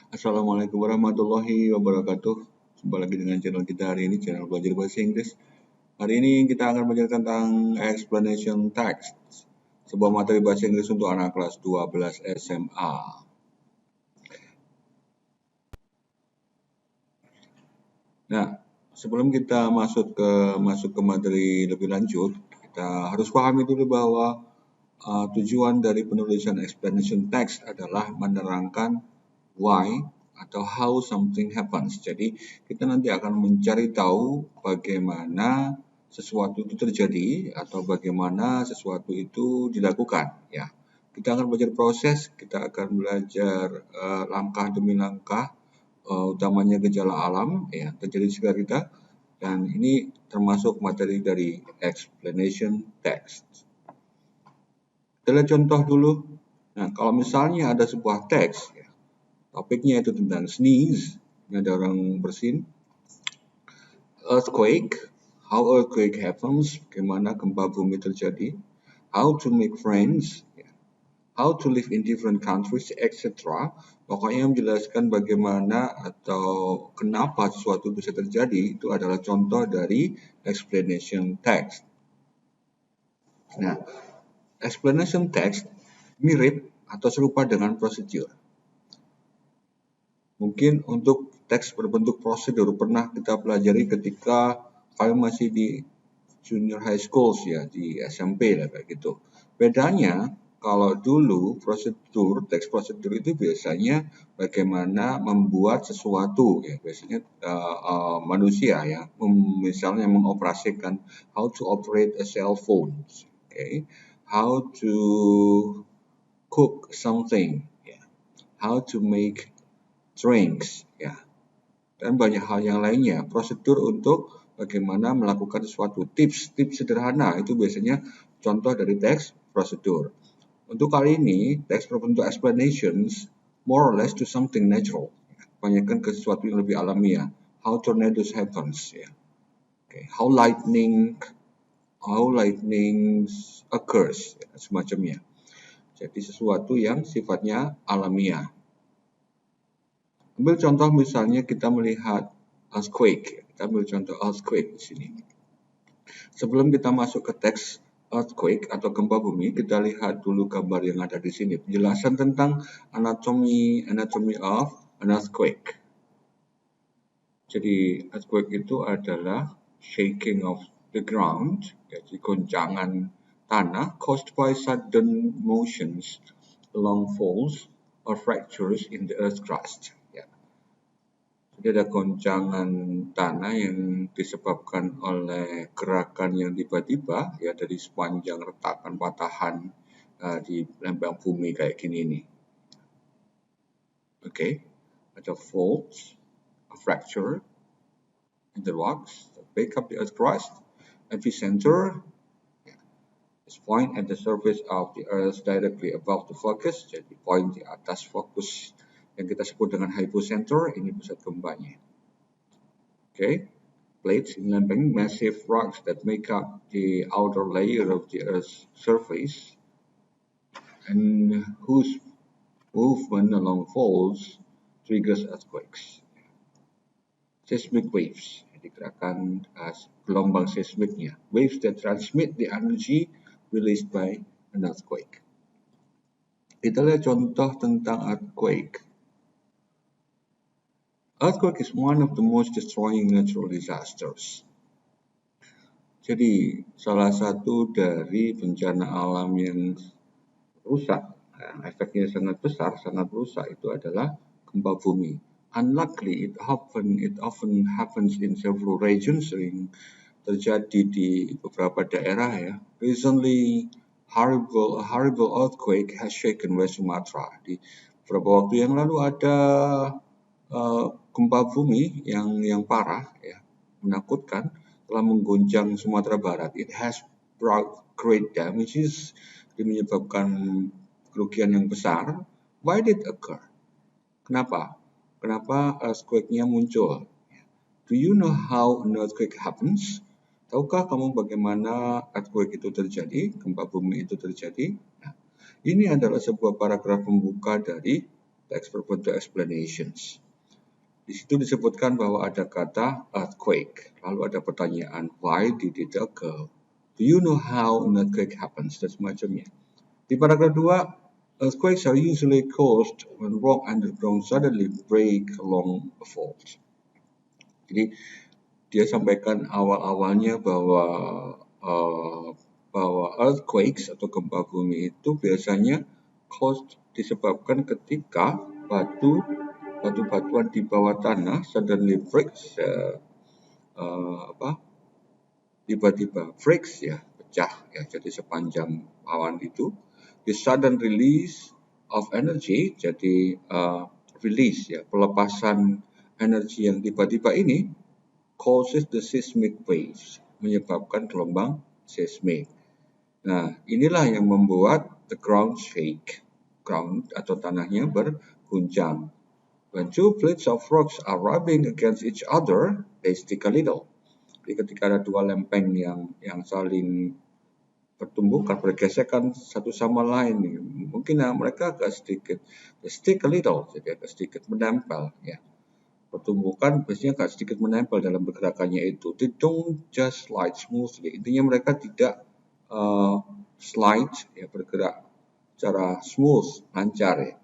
Assalamualaikum warahmatullahi wabarakatuh. Jumpa lagi dengan channel kita hari ini, channel belajar bahasa Inggris. Hari ini kita akan belajar tentang explanation text, sebuah materi bahasa Inggris untuk anak kelas 12 SMA. Nah, sebelum kita masuk ke materi lebih lanjut, kita harus pahami dulu bahwa tujuan dari penulisan explanation text adalah menerangkan why atau how something happens. Jadi kita nanti akan mencari tahu bagaimana sesuatu itu terjadi atau bagaimana sesuatu itu dilakukan. Ya, kita akan belajar proses, kita akan belajar langkah demi langkah, utamanya gejala alam ya terjadi di sekitar kita. Dan ini termasuk materi dari explanation text. Kita lihat contoh dulu. Nah, kalau misalnya ada sebuah teks, ya, topiknya itu tentang sneeze, ini ada orang bersin. Earthquake, how earthquake happens, bagaimana gempa bumi terjadi. How to make friends, ya, how to live in different countries, etc. Pokoknya menjelaskan bagaimana atau kenapa sesuatu bisa terjadi, itu adalah contoh dari explanation text. Nah, explanation text mirip atau serupa dengan prosedur. Mungkin untuk teks berbentuk prosedur pernah kita pelajari ketika kalian masih di junior high schools ya, di SMP lah kayak gitu. Bedanya kalau dulu prosedur, teks prosedur itu biasanya bagaimana membuat sesuatu ya, biasanya manusia ya, misalnya mengoperasikan how to operate a cell phone, okay? How to cook something, yeah. How to make drinks, ya, dan banyak hal yang lainnya. Prosedur untuk bagaimana melakukan sesuatu, tips sederhana itu biasanya contoh dari teks prosedur. Untuk kali ini teks berbentuk explanations more or less to something natural, banyakkan ke sesuatu yang lebih alamiah. How tornadoes happens, ya. Okay. How lightning occurs, ya, semacamnya. Jadi sesuatu yang sifatnya alamiah. Ambil contoh misalnya kita melihat earthquake. Kita ambil contoh earthquake di sini. Sebelum kita masuk ke teks earthquake atau gempa bumi, kita lihat dulu gambar yang ada di sini. Penjelasan tentang anatomy of an earthquake. Jadi earthquake itu adalah shaking of the ground, jadi goncangan tanah caused by sudden motions along faults or fractures in the earth crust. Jadi ada goncangan tanah yang disebabkan oleh gerakan yang tiba-tiba ya dari sepanjang retakan patahan di lempeng bumi kayak gini nih. Oke, ada faults, a fracture in the rocks that make up the earth crust. Epicenter is point at the surface of the earth directly above the focus. Jadi point di atas fokus yang kita sebut dengan hypocenter, ini pusat gempanya. Okay, plates in lempeng, massive rocks that make up the outer layer of the Earth's surface, and whose movement along faults triggers earthquakes. Seismic waves, jadi gerakan gelombang seismiknya. Waves that transmit the energy released by an earthquake. Kita lihat contoh tentang earthquake. Earthquake is one of the most destroying natural disasters. Jadi salah satu dari bencana alam yang rusak, efeknya sangat besar, sangat rusak itu adalah gempa bumi. Unluckily, it often happens in several regions, sering terjadi di beberapa daerah ya. Recently, a horrible earthquake has shaken West Sumatra. Di beberapa waktu yang lalu ada gempa bumi yang parah ya, menakutkan, telah mengguncang Sumatera Barat. It has brought great damages, menyebabkan kerugian yang besar. Why did it occur? Kenapa earthquake-nya muncul? Do you know how an earthquake happens? Tahukah kamu bagaimana earthquake itu terjadi, gempa bumi itu terjadi? Nah, ini adalah sebuah paragraf pembuka dari teks berbentuk explanations. Di situ disebutkan bahwa ada kata earthquake. Lalu ada pertanyaan, why did it occur? Do you know how an earthquake happens? Dan semacamnya. Di paragraf 2, earthquakes are usually caused when rock underground suddenly break along a fault. Jadi dia sampaikan awal-awalnya bahwa earthquakes atau gempa bumi itu biasanya disebabkan ketika batu-batuan di bawah tanah suddenly breaks, tiba-tiba breaks ya, pecah ya. Jadi sepanjang awan itu, the sudden release of energy, jadi release ya, pelepasan energi yang tiba-tiba ini causes the seismic waves, menyebabkan gelombang seismik. Nah, inilah yang membuat the ground shake, ground atau tanahnya berguncang. When two plates of rocks are rubbing against each other, they stick a little. Jadi ketika ada dua lempeng yang saling bertumbukan, bergesekan satu sama lain, mungkin mereka agak sedikit, they stick a little, jadi agak sedikit menempel ya. Pertumbukan biasanya agak sedikit menempel dalam pergerakannya itu. They don't just slide smoothly. Intinya mereka tidak slide ya, bergerak secara smooth, lancar ya.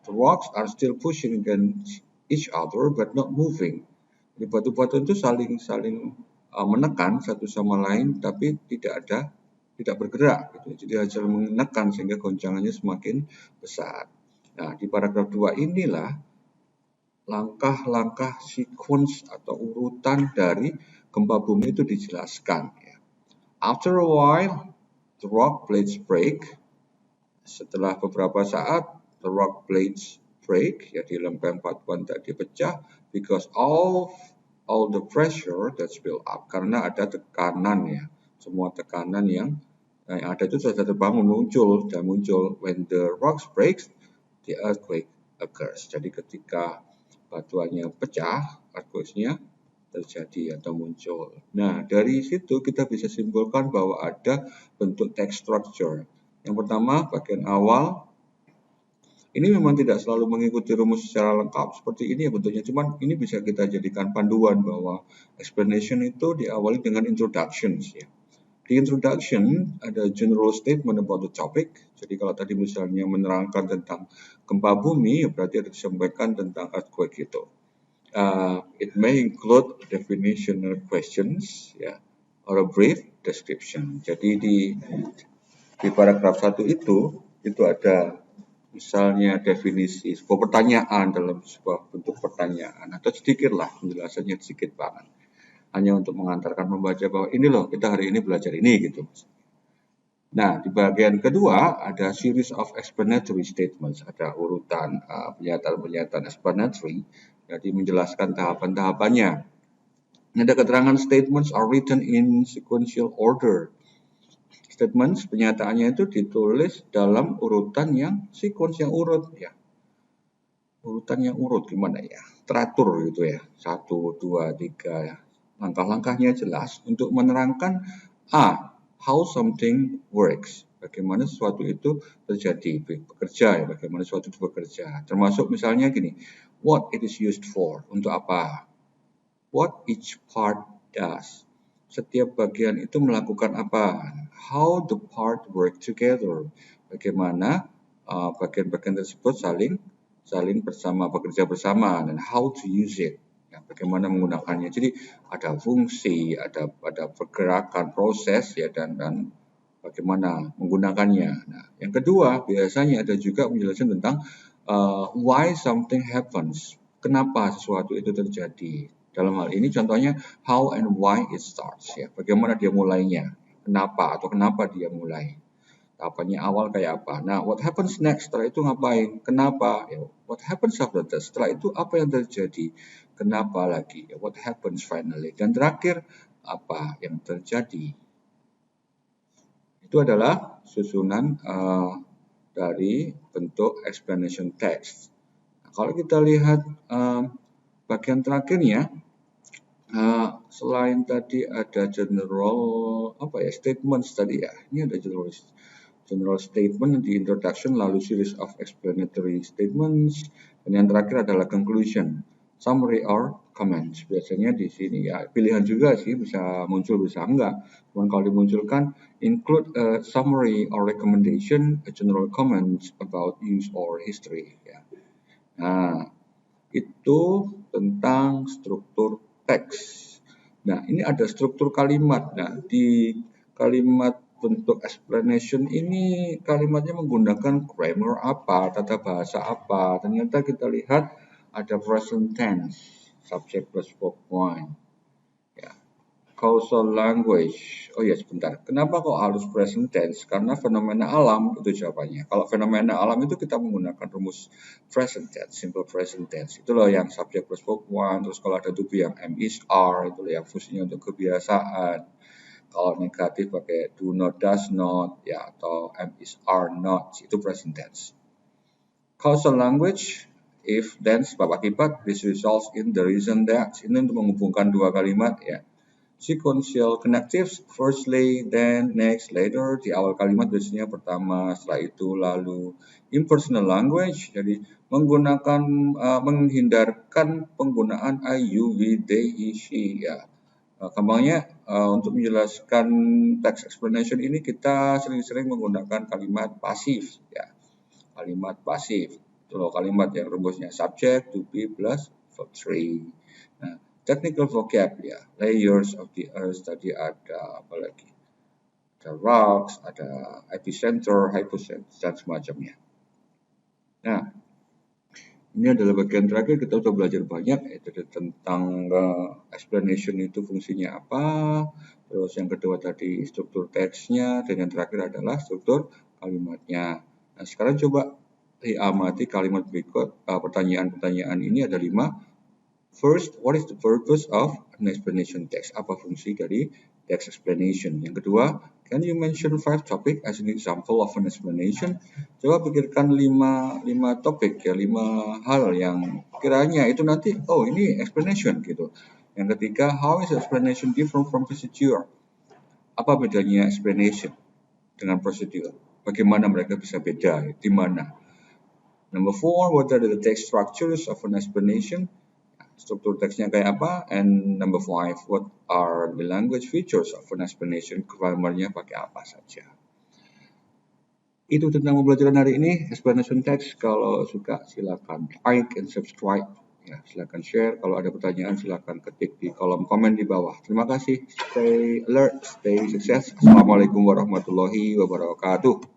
The rocks are still pushing against each other but not moving. Jadi batu-batu itu saling menekan satu sama lain tapi tidak bergerak gitu. Jadi hanya menekan sehingga goncangannya semakin besar. Nah, di paragraf 2 inilah langkah-langkah sequence atau urutan dari gempa bumi itu dijelaskan ya. After a while, the rock plates break. Setelah beberapa saat, the rock plates break, ya di lempeng batuan tadi pecah, because all the pressure that's built up, karena ada tekanan ya, semua tekanan yang ada itu sudah terbangun, muncul. When the rocks breaks, the earthquake occurs. Jadi ketika batuannya pecah, earthquake-nya terjadi atau muncul. Nah, dari situ kita bisa simpulkan bahwa ada bentuk text structure. Yang pertama, bagian awal, ini memang tidak selalu mengikuti rumus secara lengkap seperti ini ya bentuknya, cuman ini bisa kita jadikan panduan bahwa explanation itu diawali dengan introductions ya. Di introduction ada general statement about the topic. Jadi kalau tadi misalnya menerangkan tentang gempa bumi, ya berarti ada disampaikan tentang earthquake itu. It may include definitional questions ya, or a brief description. Jadi di paragraf 1 itu ada misalnya definisi sebuah pertanyaan dalam sebuah bentuk pertanyaan, atau sedikit lah penjelasannya, sedikit banget, hanya untuk mengantarkan pembaca bahwa ini loh kita hari ini belajar ini gitu. Nah, di bagian kedua ada series of explanatory statements, ada urutan pernyataan-pernyataan explanatory, jadi menjelaskan tahapan-tahapannya. Ada keterangan statements are written in sequential order. Statements pernyataannya itu ditulis dalam urutan yang sequence yang urut ya. Urutan yang urut gimana ya? Teratur gitu ya. 1, 2, 3 ya. Langkah-langkahnya jelas untuk menerangkan how something works. Bagaimana sesuatu itu terjadi, bekerja ya, bagaimana sesuatu itu bekerja. Termasuk misalnya gini, what it is used for, untuk apa? What each part does. Setiap bagian itu melakukan apa? How the part work together. Bagaimana bagian-bagian tersebut saling bekerja bersama, dan how to use it. Ya, bagaimana menggunakannya. Jadi ada fungsi, ada pergerakan, proses ya, dan bagaimana menggunakannya. Nah, yang kedua biasanya ada juga penjelasan tentang why something happens. Kenapa sesuatu itu terjadi. Dalam hal ini contohnya how and why it starts ya. Bagaimana dia mulainya. Kenapa dia mulai. Tahapannya awal kayak apa. Nah, what happens next? Setelah itu ngapain? Kenapa? Ya, what happens after that? Setelah itu apa yang terjadi? Kenapa lagi? Ya, what happens finally? Dan terakhir, apa yang terjadi? Itu adalah susunan dari bentuk explanation text. Nah, kalau kita lihat bagian terakhirnya, selain tadi ada general statements tadi ya. Ini ada general general statement di introduction, lalu series of explanatory statements, dan yang terakhir adalah conclusion, summary or comments. Biasanya di sini ya pilihan juga sih, bisa muncul bisa enggak. Cuman kalau dimunculkan include a summary or recommendation, a general comments about use or history ya. Nah, itu tentang struktur teks. Nah, ini ada struktur kalimat. Nah, di kalimat bentuk explanation ini kalimatnya menggunakan grammar apa, tata bahasa apa. Ternyata kita lihat ada present tense, subject plus verb one. Ya. Causal language. Oh ya, sebentar. Kenapa kok harus present tense? Karena fenomena alam itu jawabannya. Kalau fenomena alam itu kita menggunakan rumus present tense, simple present tense. Itu loh yang subject plus verb one. Terus kalau ada to be yang am is are, itu loh yang fungsinya untuk kebiasaan. Kalau negatif pakai do not, does not, ya, atau am is are not, itu present tense. Causal language, if, then, sebab akibat, this results in the reason that. Ini untuk menghubungkan dua kalimat ya. Sequential connectives, firstly, then, next, later. Di awal kalimat biasanya pertama, setelah itu, lalu. Impersonal language, jadi menggunakan, menghindarkan penggunaan I, you, we, they, he, she. Ya. Gampangnya untuk menjelaskan text explanation ini kita sering-sering menggunakan kalimat pasif. Ya. Kalimat pasif. Itu loh kalimat yang rumusnya subject, to be, plus verb 3. Nah, technical vocab ya, layers of the earth tadi ada apa lagi? Ada rocks, ada epicenter, hypocenter dan semacamnya. Nah, ini adalah bagian terakhir, kita sudah belajar banyak yaitu tentang explanation itu fungsinya apa, terus yang kedua tadi struktur teksnya, dan yang terakhir adalah struktur kalimatnya. Nah, sekarang coba diamati kalimat berikut, pertanyaan-pertanyaan ini ada 5. First, what is the purpose of an explanation text? Apa fungsi dari text explanation? Yang kedua, can you mention 5 topic as an example of an explanation? Coba pikirkan 5 topik ya, 5 hal yang kiranya itu nanti, oh ini explanation gitu. Yang ketiga, how is explanation different from procedure? Apa bedanya explanation dengan procedure? Bagaimana mereka bisa beda? Di mana? Number 4, what are the text structures of an explanation? Struktur teksnya kayak apa? And number 5, what are the language features of an explanation? Grammarnya pakai apa saja? Itu tentang pembelajaran hari ini, explanation text. Kalau suka silakan like and subscribe. Ya, silakan share. Kalau ada pertanyaan silakan ketik di kolom komen di bawah. Terima kasih. Stay alert, stay sukses. Assalamualaikum warahmatullahi wabarakatuh.